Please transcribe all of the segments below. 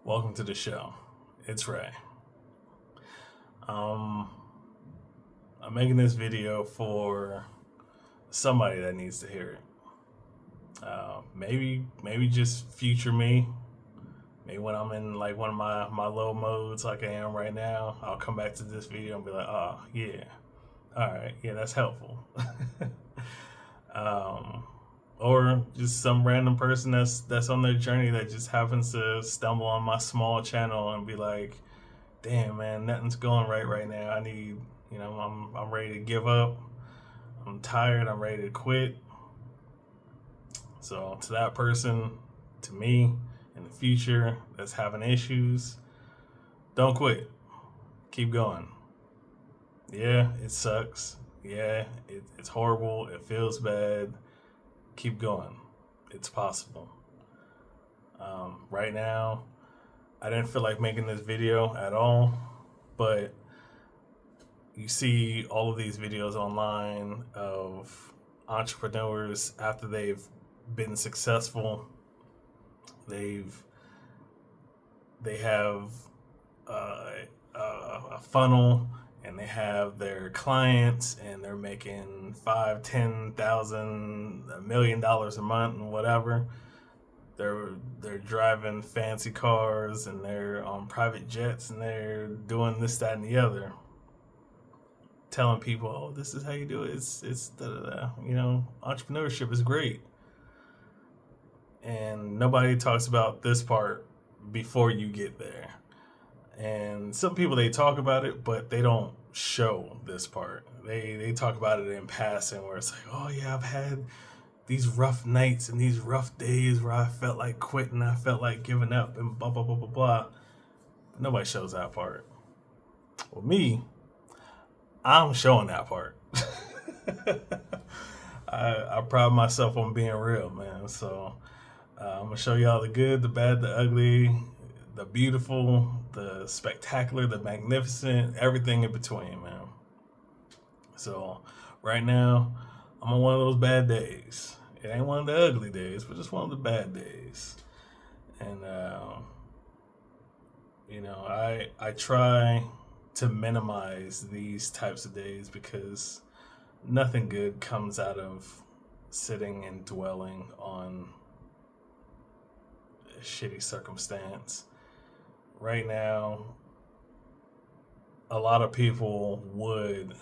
Welcome to the show. It's Ray. Um, I'm making this video for somebody that needs to hear it. Maybe just future me. Maybe when I'm in like one of my low modes, like I am right now, I'll come back to this video and be like, "Oh yeah, all right, yeah, that's helpful." um, or just some random person that's on their journey that just happens to stumble on my small channel and be like, damn man, nothing's going right now. I need, I'm ready to give up. I'm tired. I'm ready to quit. So to that person, to me, in the future that's having issues, don't quit. Keep going. Yeah, it sucks. Yeah, it's horrible. It feels bad. Keep going. It's possible. Right now, I didn't feel like making this video at all, but you see all of these videos online of entrepreneurs after they've been successful. They've they have uh, a funnel, and they have their clients, and they're making 5, 10,000, $1 million a month, and whatever. They're driving fancy cars, and they're on private jets, and they're doing this, that, and the other, telling people, "Oh, this is how you do it. It's da da da." Entrepreneurship is great, and nobody talks about this part before you get there. And some people, they talk about it, but they don't show this part. They talk about it in passing, where it's like, "Oh yeah, I've had these rough nights and these rough days where I felt like quitting, I felt like giving up, and blah blah blah blah blah." Nobody shows that part. Well, me, I'm showing that part. I pride myself on being real, man. So I'm gonna show y'all the good, the bad, the ugly, the beautiful, the spectacular, the magnificent, everything in between, man. So right now, I'm on one of those bad days. It ain't one of the ugly days, but just one of the bad days. And I try to minimize these types of days because nothing good comes out of sitting and dwelling on a shitty circumstance. Right now, a lot of people would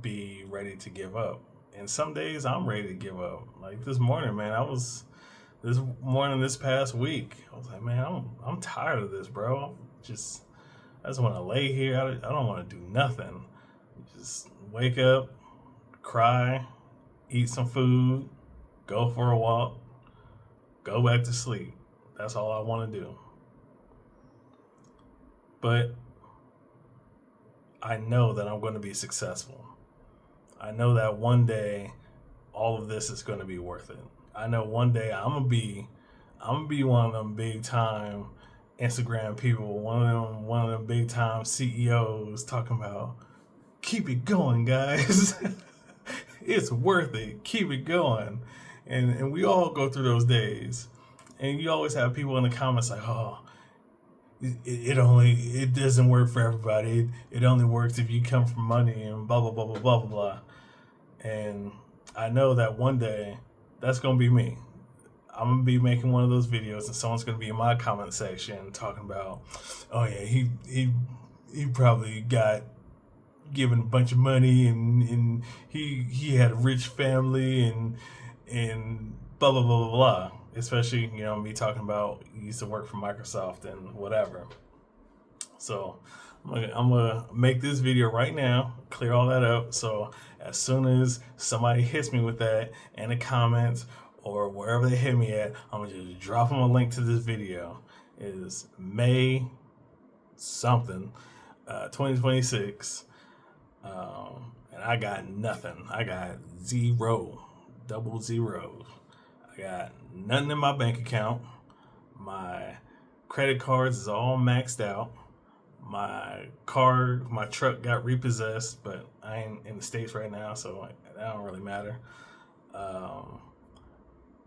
be ready to give up. And some days I'm ready to give up. Like this morning, man, this past week, I was like, man, I'm tired of this, bro. I just want to lay here. I don't want to do nothing. Just wake up, cry, eat some food, go for a walk, go back to sleep. That's all I want to do. But I know that I'm going to be successful. I know that one day all of this is going to be worth it. I know one day I'm gonna be one of them big time Instagram people, one of them big time CEOs talking about keep it going, guys. It's worth it. Keep it going. And we all go through those days. And you always have people in the comments like, "Oh, it doesn't work for everybody. It only works if you come from money and blah blah blah blah blah blah blah." And I know that one day that's gonna be me. I'm gonna be making one of those videos, and someone's gonna be in my comment section talking about, "Oh yeah, he probably got given a bunch of money, and he had a rich family, and blah blah blah blah blah." Especially, me talking about he used to work for Microsoft and whatever. So I'm gonna make this video right now, clear all that up. So as soon as somebody hits me with that in the comments or wherever they hit me at, I'm gonna just drop them a link to this video. It is May something, 2026, and I got nothing. I got zero, double zeros. I got nothing in my bank account. My credit cards is all maxed out. My truck got repossessed, but I ain't in the States right now, so that don't really matter. Um,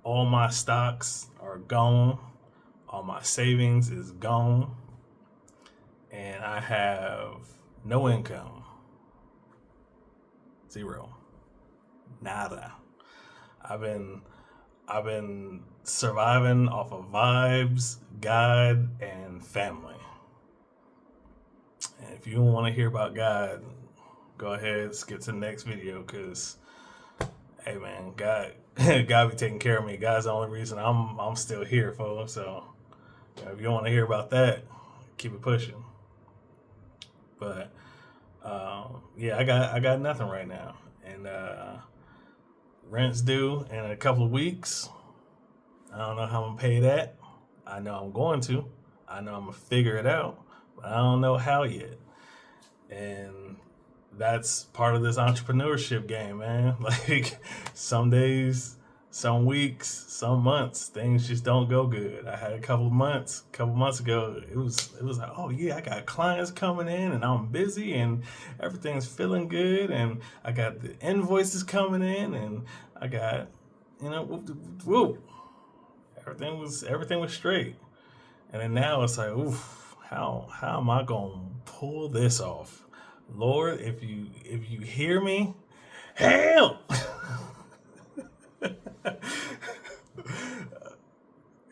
all my stocks are gone. All my savings is gone, and I have no income. Zero. Nada. I've been I've been surviving off of vibes, God, and family. And if you don't want to hear about God, go ahead, skip to the next video, cause hey man, God God be taking care of me. God's the only reason I'm still here, folks. So if you don't want to hear about that, keep it pushing. But yeah, I got nothing right now, and rent's due in a couple of weeks. I don't know how I'm gonna pay that. I know I'm going to. I know I'm gonna figure it out, but I don't know how yet. And that's part of this entrepreneurship game, man. Like some days, some weeks, some months, things just don't go good. I had a couple months ago, it was like, oh yeah, I got clients coming in and I'm busy and everything's feeling good and I got the invoices coming in and I got, whoop, whoop, everything was straight. And then now it's like, oof, how am I gonna pull this off? Lord, if you hear me, help.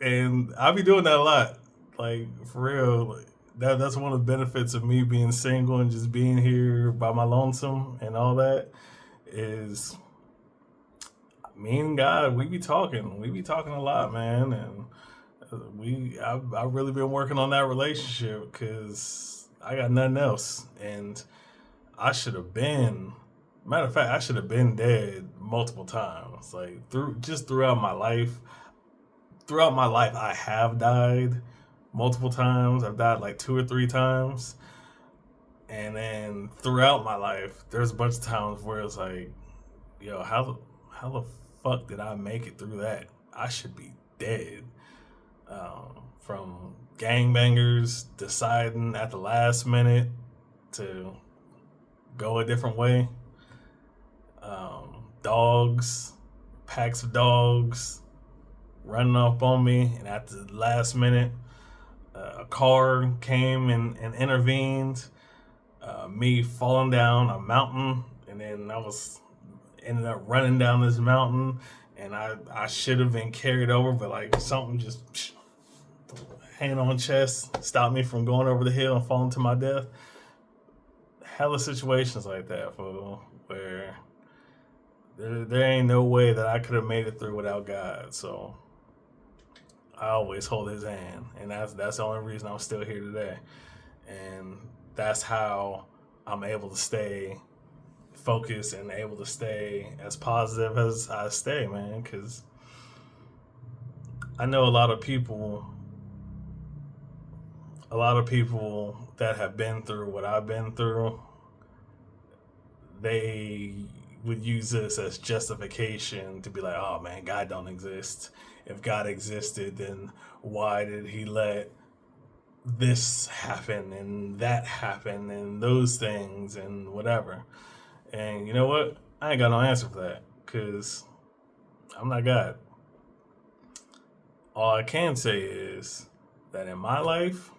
And I'll be doing that a lot. Like for real. Like, that's one of the benefits of me being single and just being here by my lonesome and all that is me and God, we be talking. We be talking a lot, man. And I've really been working on that relationship because I got nothing else. And I should have been, matter of fact, I should have been dead multiple times. Like throughout my life, I have died multiple times. I've died like 2 or 3 times, and then throughout my life, there's a bunch of times where it's like, yo, how the fuck did I make it through that? I should be dead. From gangbangers deciding at the last minute to go a different way. Dogs, packs of dogs running up on me, and at the last minute, a car came and intervened. Me falling down a mountain, and then ended up running down this mountain, and I should have been carried over, but like something just hand on chest stopped me from going over the hill and falling to my death. Hella situations like that, fool, where there ain't no way that I could have made it through without God. So I always hold His hand, and that's the only reason I'm still here today. And that's how I'm able to stay focused and able to stay as positive as I stay, man. Because I know a lot of people that have been through what I've been through, they would use this as justification to be like, oh man, God don't exist. If God existed, then why did He let this happen and that happen and those things and whatever? And you know what? I ain't got no answer for that because I'm not God. All I can say is that in my life,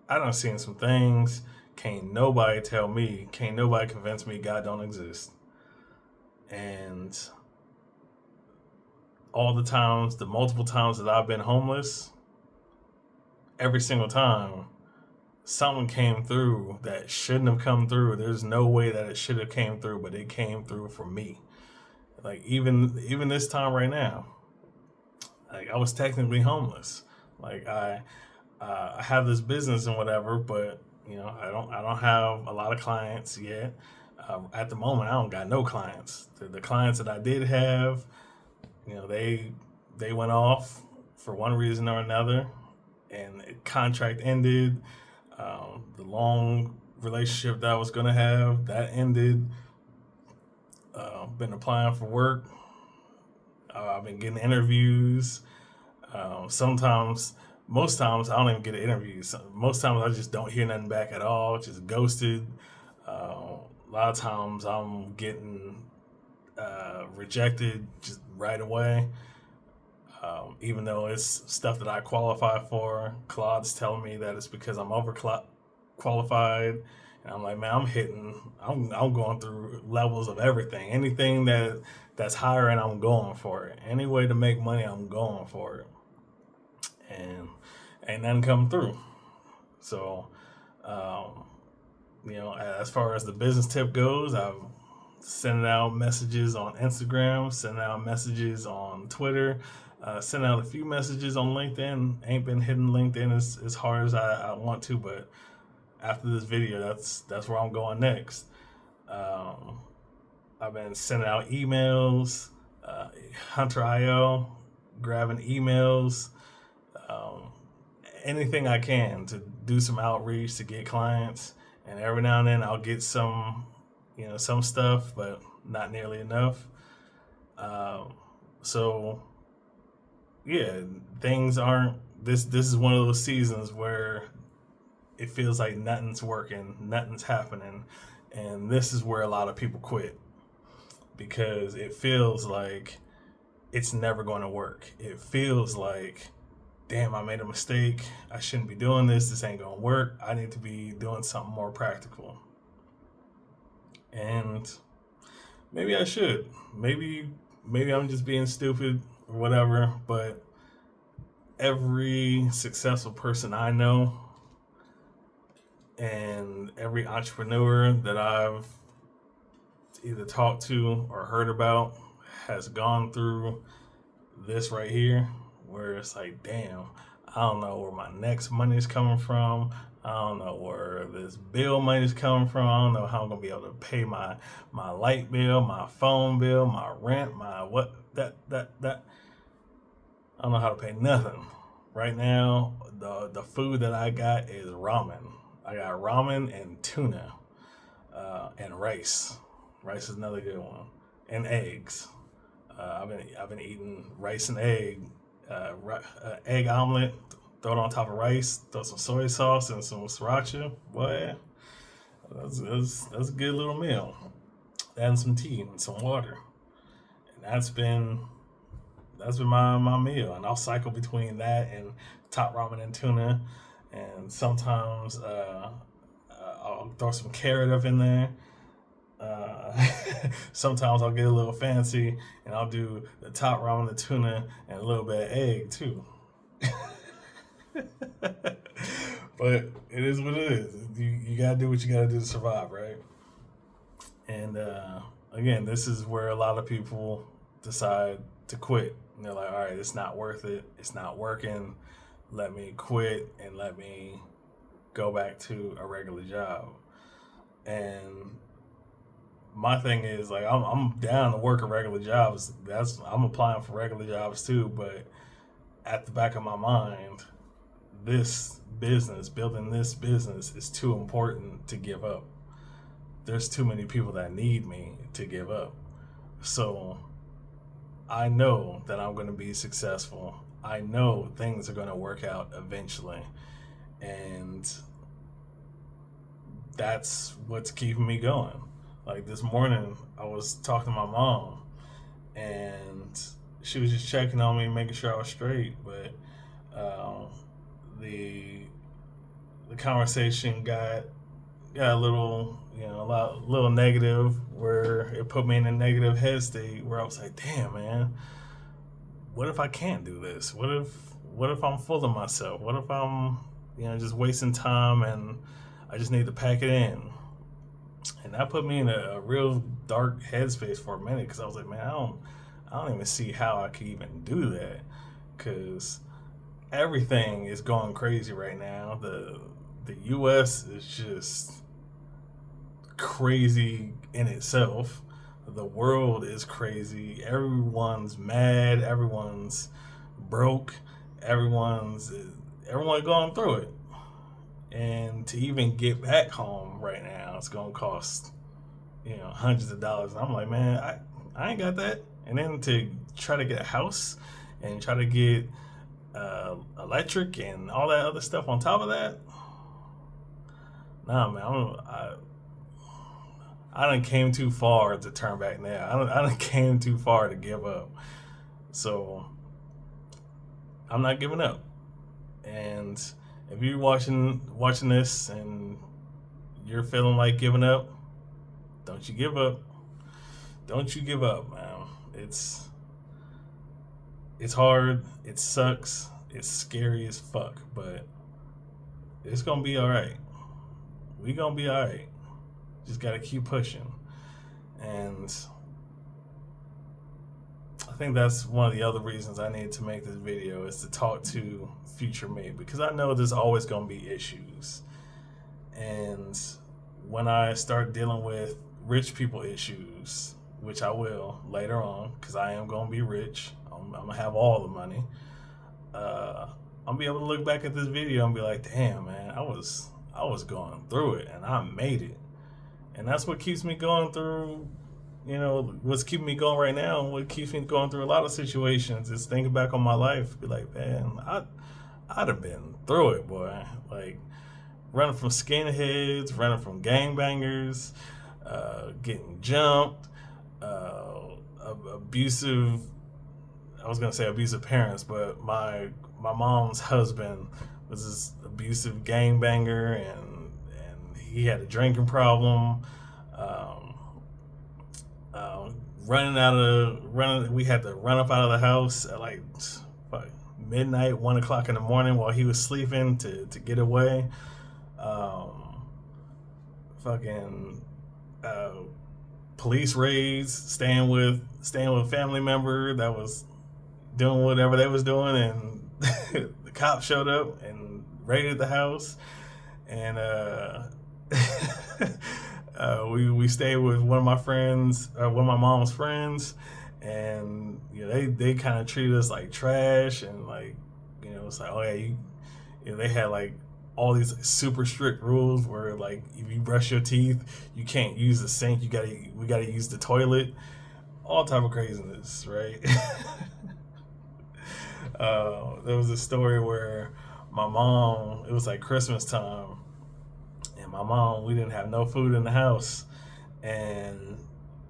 I done seen some things. Can't nobody convince me God don't exist. And the multiple times that I've been homeless, every single time, something came through that shouldn't have come through. There's no way that it should have came through, but it came through for me. Like even this time right now, like I was technically homeless. Like I have this business and whatever, but I don't have a lot of clients yet. At the moment, I don't got no clients. The clients that I did have, they went off for one reason or another, and the contract ended. The long relationship that I was gonna have that ended. Been applying for work. I've been getting interviews. Most times I don't even get an interview. Most times I just don't hear nothing back at all. Just ghosted. A lot of times I'm getting rejected just right away. Even though it's stuff that I qualify for, Claude's telling me that it's because I'm qualified. And I'm like, man, I'm going through levels of everything. Anything that's higher, and I'm going for it. Any way to make money, I'm going for it. And ain't nothing come through. So, um, as far as the business tip goes, I've sent out messages on Instagram, sent out messages on Twitter, sent out a few messages on LinkedIn. Ain't been hitting LinkedIn as hard as I want to, but after this video, that's where I'm going next. I've been sending out emails, Hunter.io, grabbing emails, um, anything I can to do some outreach to get clients. And every now and then I'll get some stuff, but not nearly enough. Um, so yeah, things aren't. This is one of those seasons where it feels like nothing's working, nothing's happening, and this is where a lot of people quit because it feels like it's never going to work. It feels like, damn, I made a mistake. I shouldn't be doing this. This ain't going to work. I need to be doing something more practical. And maybe I should. Maybe I'm just being stupid or whatever, but every successful person I know and every entrepreneur that I've either talked to or heard about has gone through this right here, where it's like, damn, I don't know where my next money is coming from. I don't know where this bill money is coming from. I don't know how I'm gonna be able to pay my light bill, my phone bill, my rent, my what that. I don't know how to pay nothing. Right now, the food that I got is ramen. I got ramen and tuna, and rice. Rice is another good one, and eggs. I've been eating rice and egg omelet. Throw it on top of rice. Throw some soy sauce and some sriracha. Boy, that's a good little meal. And some tea and some water. And that's been my meal. And I'll cycle between that and top ramen and tuna. And sometimes I'll throw some carrot up in there. Uh, Sometimes I'll get a little fancy and I'll do the top ramen, the tuna, and a little bit of egg too. But it is what it is. You gotta do what you gotta do to survive, right? And again, this is where a lot of people decide to quit. And they're like, all right, it's not worth it. It's not working. Let me quit and let me go back to a regular job. And my thing is like I'm down to work at regular jobs. I'm applying for regular jobs too, but at the back of my mind, building this business is too important to give up. There's too many people that need me to give up. So I know that I'm going to be successful. I know things are going to work out eventually. And that's what's keeping me going. Like this morning, I was talking to my mom, and she was just checking on me, making sure I was straight. But um, the conversation got a little, a little negative, where it put me in a negative head state, where I was like, damn, man, what if I can't do this? What if I'm full of myself? What if I'm, just wasting time and I just need to pack it in? And that put me in a real dark headspace for a minute, because I was like, man, I don't even see how I could even do that, because everything is going crazy right now. The U.S. is just crazy in itself. The world is crazy. Everyone's mad. Everyone's broke. Everyone's going through it. And to even get back home right now, it's gonna cost hundreds of dollars. And I'm like, man, I ain't got that. And then to try to get a house and try to get electric and all that other stuff on top of that, nah, man, I done came too far to turn back now. I done came too far to give up. So I'm not giving up. And if you're watching this and you're feeling like giving up, don't you give up. Don't you give up, man. It's hard, it sucks, it's scary as fuck, but it's gonna be alright. We gonna be alright. Just gotta keep pushing. And I think that's one of the other reasons I need to make this video is to talk to future me, because I know there's always gonna be issues. And when I start dealing with rich people issues, which I will later on, because I am gonna be rich, I'm gonna have all the money. I'll be able to look back at this video and be like, damn, man, I was going through it and I made it. And that's what keeps me going through, what's keeping me going right now, and what keeps me going through a lot of situations is thinking back on my life, be like, man, I'd have been through it, boy. Like, running from skinheads, running from gangbangers, getting jumped, abusive, I was gonna say abusive parents, but my mom's husband was this abusive gangbanger, and he had a drinking problem. We had to run up out of the house at like midnight, 1 o'clock in the morning while he was sleeping to get away. Fucking police raids, staying with a family member that was doing whatever they was doing, and the cops showed up and raided the house, and we stayed with one of my friends, one of my mom's friends, and they kind of treated us like trash, and like it's like, oh yeah, they had like all these super strict rules where like if you brush your teeth, you can't use the sink, we gotta use the toilet, all type of craziness, right? There was a story where my mom, it was like Christmas time, and my mom, we didn't have no food in the house, and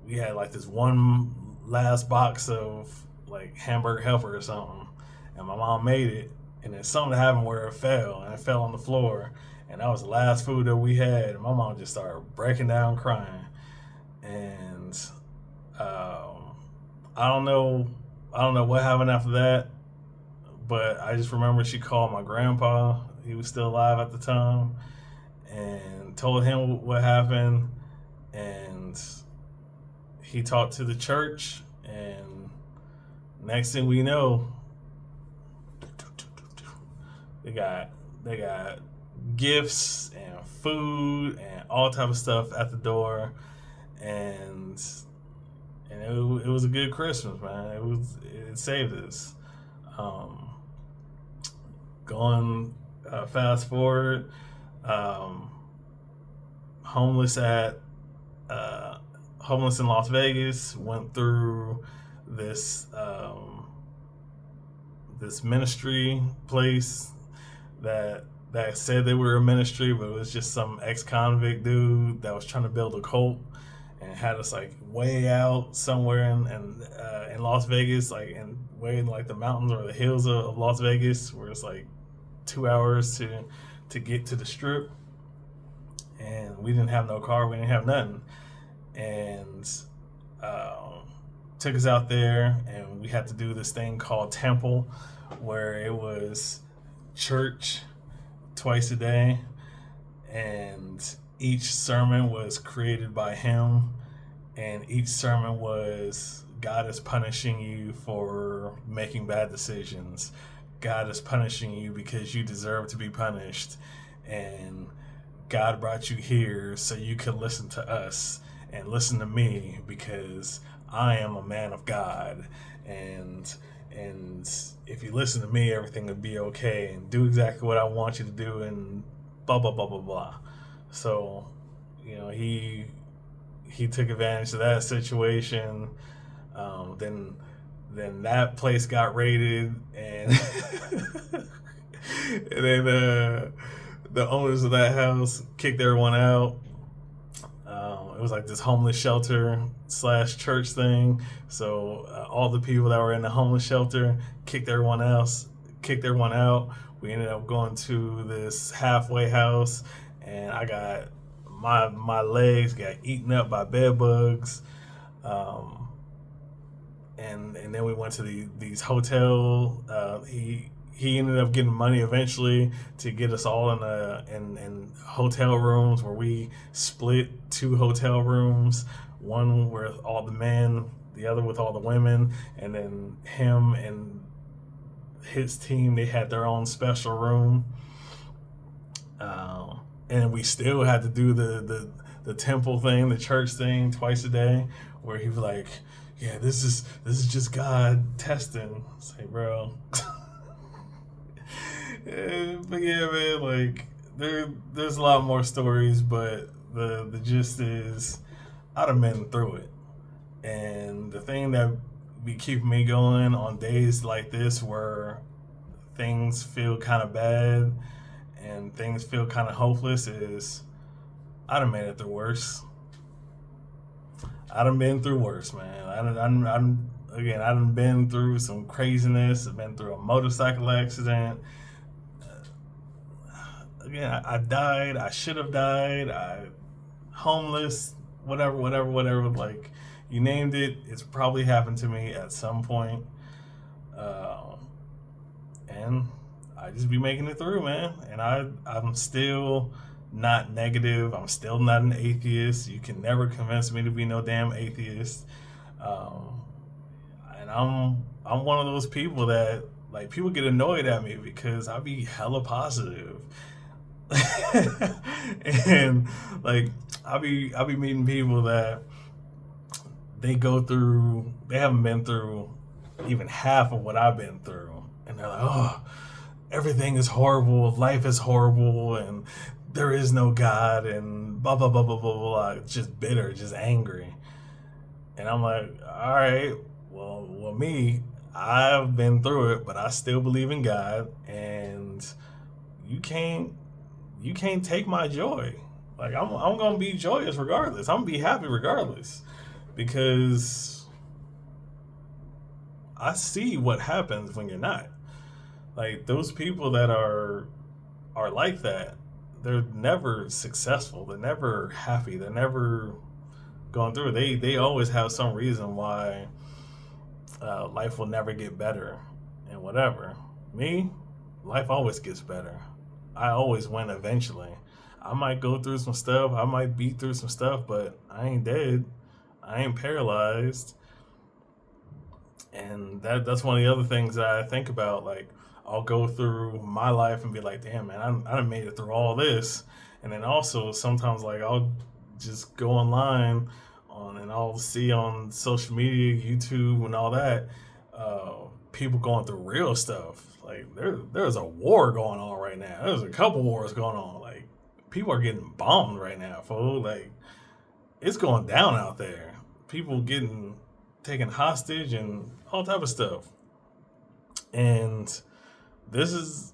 we had like this one last box of like Hamburger Helper or something, and my mom made it, and then something happened where it fell on the floor, and that was the last food that we had, and my mom just started breaking down crying. And I don't know what happened after that, but I just remember she called my grandpa, he was still alive at the time, and told him what happened, and he talked to the church, and next thing we know, they got gifts and food and all type of stuff at the door, and it was a good Christmas, man. It saved us. Going fast forward, homeless in Las Vegas, went through this this ministry place that said they were a ministry, but it was just some ex-convict dude that was trying to build a cult, and had us like way out somewhere in Las Vegas, like way in like the mountains or the hills of Las Vegas, where it's like 2 hours to get to the strip, and we didn't have no car, we didn't have nothing, and took us out there, and we had to do this thing called Temple, where it was church twice a day, and each sermon was created by him, and each sermon was, God is punishing you for making bad decisions. God is punishing you because you deserve to be punished, and God brought you here so you can listen to us and listen to me because I am a man of God, and if you listen to me, everything will be okay, and do exactly what I want you to do, and blah blah blah blah blah. So, he took advantage of that situation. Then that place got raided, and and then the owners of that house kicked everyone out. It was like this homeless shelter / church thing. So all the people that were in the homeless shelter kicked everyone else kicked everyone out. We ended up going to this halfway house, and I got my legs got eaten up by bed bugs. Um, and then we went to these hotel. He ended up getting money eventually to get us all in hotel rooms where we split two hotel rooms, one with all the men, the other with all the women, and then him and his team, they had their own special room. And we still had to do the temple thing, the church thing twice a day, where he was like, "Yeah, this is just God testing." Say, bro. But yeah, man, like there's a lot more stories, but the gist is I'd have been through it, and the thing that be keeping me going on days like this where things feel kind of bad and things feel kind of hopeless is I done made it through worse. I done been through worse, man. Again, I done been through some craziness. I've been through a motorcycle accident. Again, I died. I should have died. I homeless. Whatever. Like you named it. It's probably happened to me at some point. Uh, and I just be making it through, man. And I'm still not negative. I'm still not an atheist. You can never convince me to be no damn atheist. Um, and I'm one of those people that like people get annoyed at me because I be hella positive. And like I be meeting people that they haven't been through even half of what I've been through, and they're like, oh, everything is horrible, life is horrible, and there is no God, and blah blah blah blah blah blah. Just bitter, just angry, and I'm like, all right, well, me, I've been through it, but I still believe in God, and you can't you can't take my joy. Like I'm gonna be joyous regardless. I'm gonna be happy regardless because I see what happens when you're not. Like those people that are like that, they're never successful. They're never happy. They're never going through it. They always have some reason why life will never get better and whatever. Me, life always gets better. I always win eventually. I might go through some stuff. I might beat through some stuff, but I ain't dead. I ain't paralyzed. And that's one of the other things that I think about. Like, I'll go through my life and be like, damn, man, I done made it through all this. And then also sometimes, like, I'll just go online and I'll see on social media, YouTube, and all that, people going through real stuff. Like, there's a war going on right now. There's a couple wars going on. Like, people are getting bombed right now, fool. Like, it's going down out there. People getting taken hostage and all type of stuff. And this is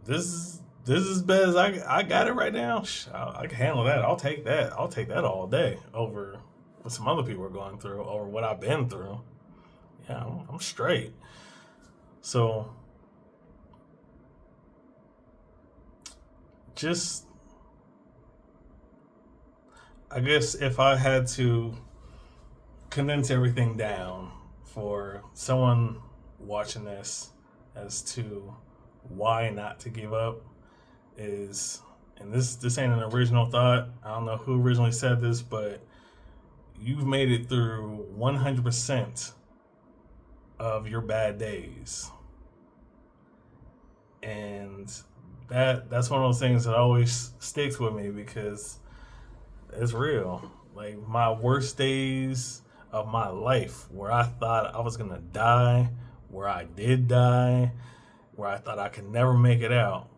as bad as I got it right now. I can handle that. I'll take that. I'll take that all day over what some other people are going through, over what I've been through. Yeah, I'm straight. So just, I guess if I had to condense everything down for someone watching this as to why not to give up is, and this ain't an original thought. I don't know who originally said this, but you've made it through 100% of your bad days. And that's one of those things that always sticks with me because it's real. Like my worst days of my life where I thought I was gonna die, where I did die, where I thought I could never make it out,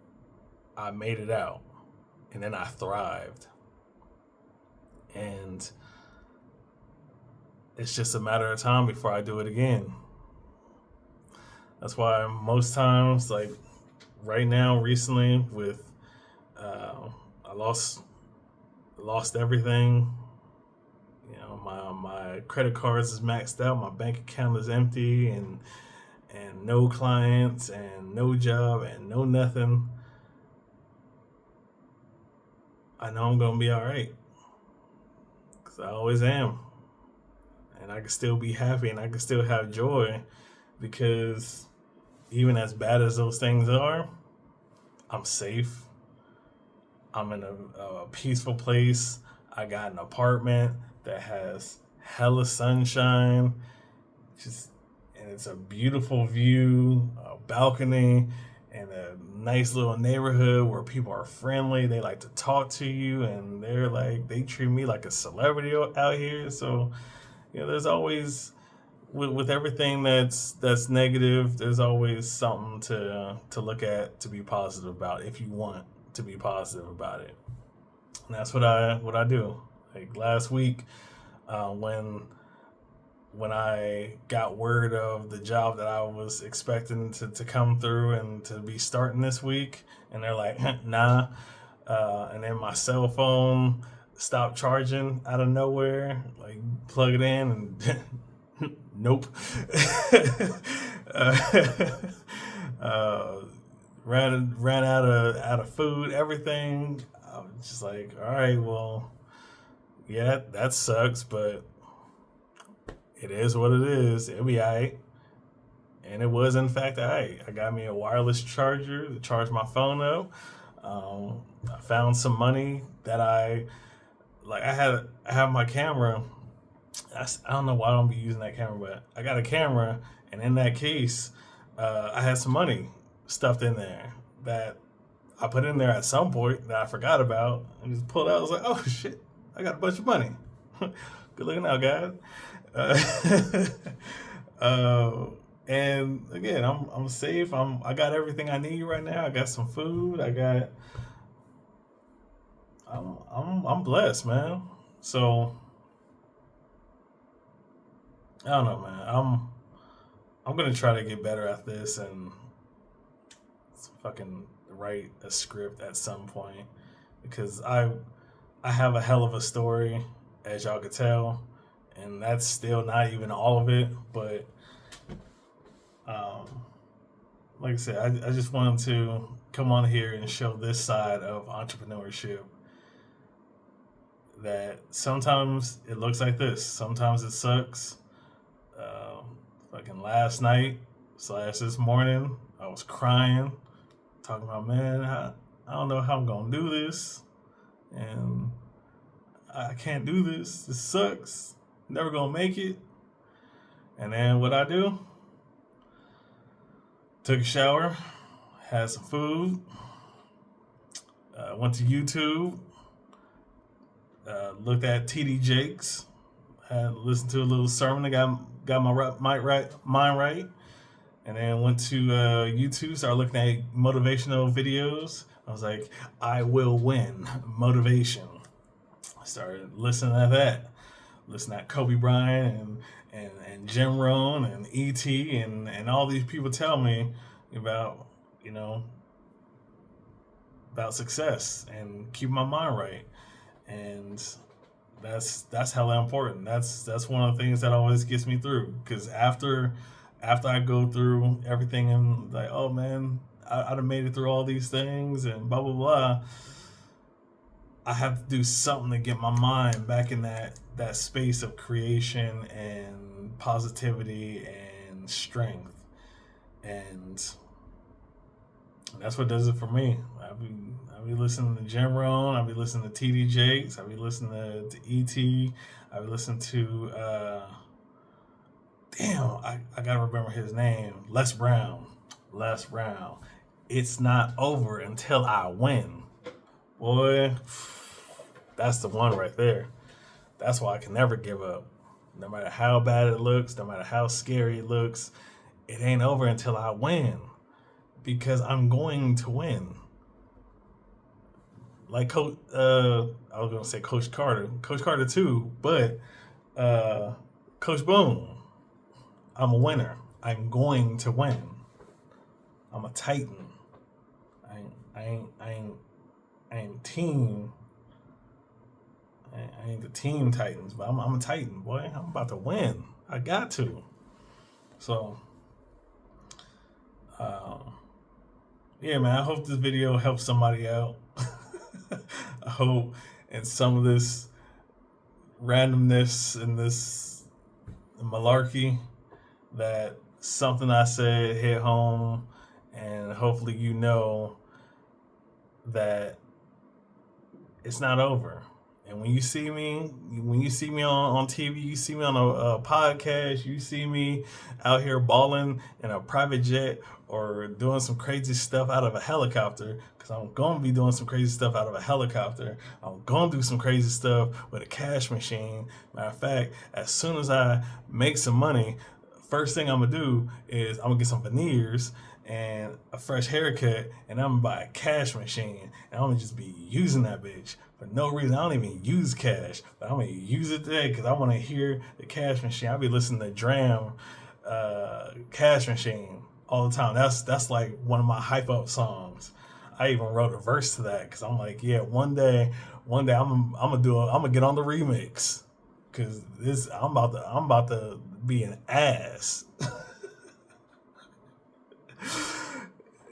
I made it out. And then I thrived. And it's just a matter of time before I do it again. That's why most times, like right now, recently, with I lost everything. You know, my credit cards is maxed out, my bank account is empty, and and no clients and no job and no nothing, I know I'm gonna be all right, because I always am, and I can still be happy and I can still have joy, because even as bad as those things are, I'm safe. I'm in a peaceful place. I got an apartment that has hella sunshine, just and it's a beautiful view, a balcony, and a nice little neighborhood where people are friendly. They like to talk to you, and they treat me like a celebrity out here. So there's always with everything that's negative, there's always something to look at, to be positive about, if you want to be positive about it. And that's what I do. Like last week, when I got word of the job that I was expecting to come through and to be starting this week, and they're like, nah. And then my cell phone stopped charging out of nowhere. Like, plug it in, and nope. uh, uh, ran out of food, everything. I was just like, all right, well, yeah, that sucks, but it is what it is. It'll be alright. And it was in fact alright. I got me a wireless charger to charge my phone up. I found some money that I have my camera. I don't know why I don't be using that camera, but I got a camera, and in that case, I had some money stuffed in there that I put in there at some point that I forgot about, and just pulled out. I was like, oh shit, I got a bunch of money. Good looking out, guys. Uh, uh, and again, I'm safe. I got everything I need right now. I got some food. I'm blessed, man. So I don't know, man. I'm gonna try to get better at this and fucking write a script at some point, because I have a hell of a story, as y'all could tell, and that's still not even all of it. But um, like I said, I just wanted to come on here and show this side of entrepreneurship, that sometimes it looks like this, sometimes it sucks. Fucking last night slash this morning, I was crying, talking about, man, I don't know how I'm gonna do this, and I can't do this. This sucks. Never gonna make it. And then what I do? Took a shower, had some food, went to YouTube, looked at TD Jakes, had listened to a little sermon. I got my mind right, and then went to YouTube, started looking at motivational videos. I was like, I will win motivation. I started listening to that, listening to Kobe Bryant and Jim Rohn and E.T. and all these people tell me about, you know, about success and keep my mind right. And that's hella important. That's one of the things that always gets me through. Because after I go through everything and like, oh man, I'd have made it through all these things and blah blah blah, I have to do something to get my mind back in that space of creation and positivity and strength. And that's what does it for me. I be listening to Jim Rohn. I be listening to TD Jakes. I be listening to E.T. I be listening to I gotta remember his name. Les Brown. Les Brown. It's not over until I win. Boy, that's the one right there. That's why I can never give up. No matter how bad it looks, no matter how scary it looks, it ain't over until I win. Because I'm going to win. Like I was gonna say Coach Carter too, but Coach Boone. I'm a winner. I'm going to win. I'm a Titan. I ain't team. I ain't the team Titans, but I'm a Titan, boy. I'm about to win. I got to. So Um, yeah, man, I hope this video helps somebody out. I hope in some of this randomness and this malarkey that something I said hit home, and hopefully you know that it's not over. And when you see me on TV, you see me on a podcast, you see me out here balling in a private jet or doing some crazy stuff out of a helicopter, because I'm going to be doing some crazy stuff out of a helicopter. I'm going to do some crazy stuff with a cash machine. Matter of fact, as soon as I make some money, first thing I'm going to do is I'm going to get some veneers and a fresh haircut, and I'm gonna buy a cash machine, and I'm gonna just be using that bitch for no reason. I don't even use cash, but I'm gonna use it today because I want to hear the cash machine. I'll be listening to Dram, Cash Machine all the time. That's like one of my hype up songs. I even wrote a verse to that because I'm like, yeah, one day I'm gonna get on the remix because I'm about to be an ass.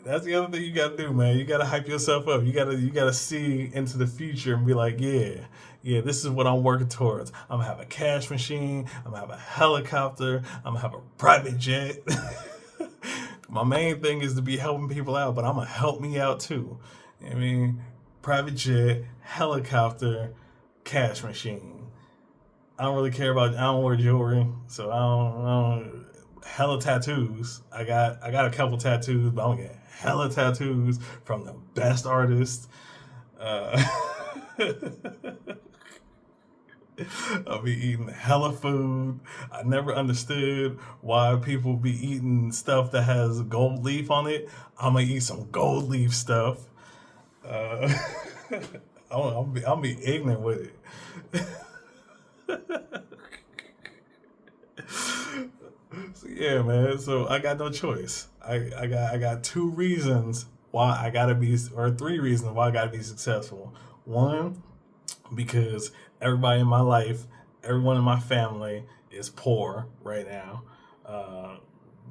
That's the other thing you gotta do, man. You gotta hype yourself up. You gotta see into the future and be like, yeah, this is what I'm working towards. I'm gonna have a cash machine. I'm gonna have a helicopter. I'm gonna have a private jet. My main thing is to be helping people out, but I'm gonna help me out too. I mean, private jet, helicopter, cash machine. I don't really care about. I don't wear jewelry, so I don't hella tattoos. I got a couple tattoos, but I'm gonna get hella tattoos from the best artists. Uh, I'll be eating hella food. I never understood why people be eating stuff that has gold leaf on it. I'm gonna eat some gold leaf stuff. Uh, I'll be ignorant with it. So yeah, man. So I got no choice. I got two reasons why I gotta be, or three reasons why I gotta be successful. One, because everybody in my life, everyone in my family is poor right now,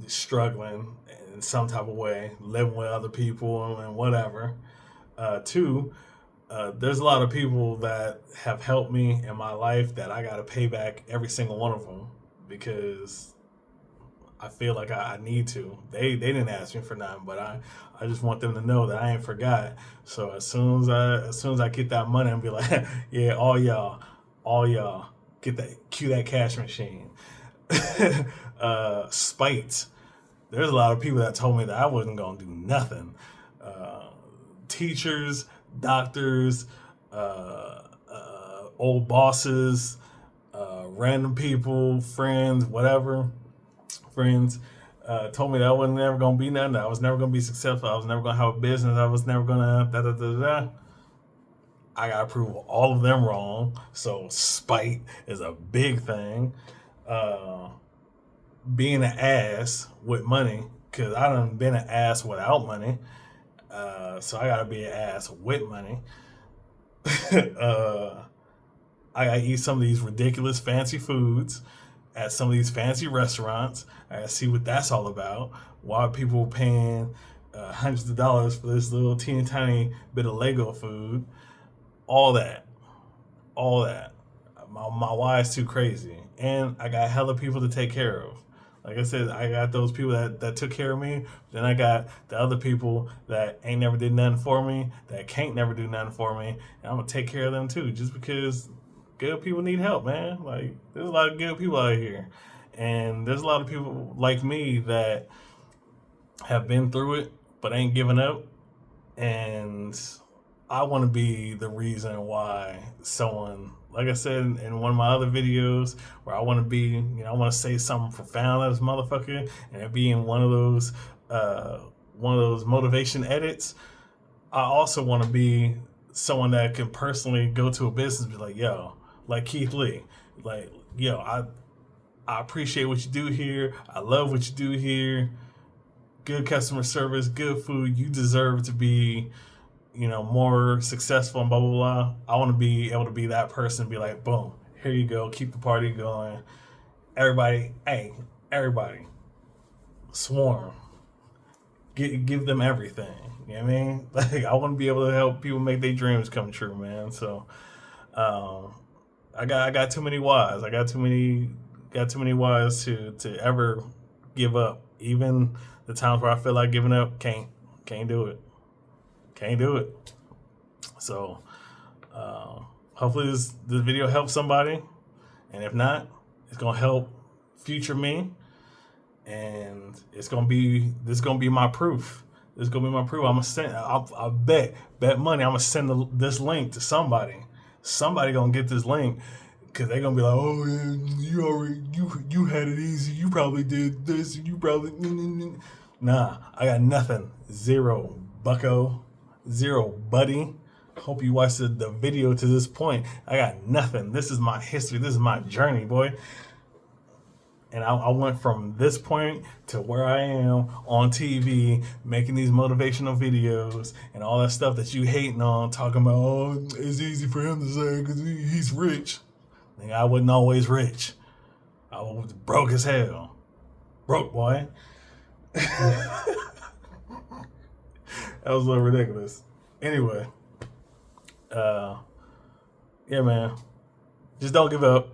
struggling in some type of way, living with other people and whatever. Two, there's a lot of people that have helped me in my life that I gotta pay back every single one of them because I feel like I need to. They didn't ask me for nothing, but I just want them to know that I ain't forgot. So as soon as I get that money, I'm be like, yeah, all y'all, cue that cash machine. Spite. There's a lot of people that told me that I wasn't gonna do nothing. Uh, Teachers, doctors, old bosses, random people, friends, whatever friends, told me that I was never gonna be nothing. That I was never gonna be successful. I was never gonna have a business. I was never gonna da da da da. I gotta prove all of them wrong. So spite is a big thing. Uh, Being an ass with money, cause I done been an ass without money. So I gotta be an ass with money. uh, I gotta eat some of these ridiculous fancy foods at some of these fancy restaurants. I gotta see what that's all about. Why are people paying hundreds of dollars for this little teeny tiny bit of Lego food? All that, all that. My wife's too crazy, and I got hella people to take care of. Like I said, I got those people that took care of me. Then I got the other people that ain't never did nothing for me, that can't never do nothing for me. And I'm gonna take care of them too, just because good people need help, man. Like there's a lot of good people out here, and there's a lot of people like me that have been through it but ain't giving up. And I want to be the reason why someone, like I said in one of my other videos, where I want to be, I want to say something profound at this motherfucker, and it be in uh, one of those motivation edits. I also want to be someone that can personally go to a business and be like, yo, like Keith Lee, like, yo, I appreciate what you do here. I love what you do here. Good customer service, good food. You deserve to be, more successful and blah, blah, blah. I want to be able to be that person and be like, boom, here you go. Keep the party going. Everybody, hey, everybody, swarm. give them everything. You know what I mean? Like I want to be able to help people make their dreams come true, man. So um, I got too many whys. I got too many whys to ever give up. Even the times where I feel like giving up, can't do it. Can't do it. So hopefully this video helps somebody, and if not, it's gonna help future me, and this is gonna be my proof. This is gonna be my proof. I'm gonna send. I bet money. I'm gonna send this link to somebody. Somebody gonna get this link because they're gonna be like, oh yeah, you had it easy. You probably did this. You probably nah. I got nothing. Zero, bucko. Zero, buddy. Hope you watched the video to this point. I got nothing. This is my history. This is my journey, boy. And I went from this point to where I am on TV, making these motivational videos and all that stuff that you hating on, talking about, oh, it's easy for him to say because he's rich. Nigga, I wasn't always rich. I was broke as hell. Broke, boy. That was a little ridiculous. Anyway, yeah, man. Just don't give up.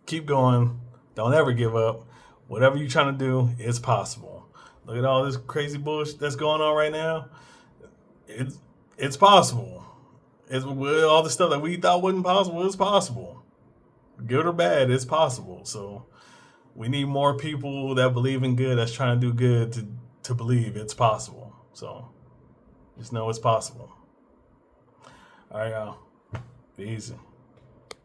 Keep going. Don't ever give up. Whatever you're trying to do, it's possible. Look at all this crazy bullshit that's going on right now. It's possible. It's all the stuff that we thought wasn't possible. It's possible. Good or bad, it's possible. So we need more people that believe in good, that's trying to do good, to believe it's possible. So just know it's possible. All right, y'all. Be easy.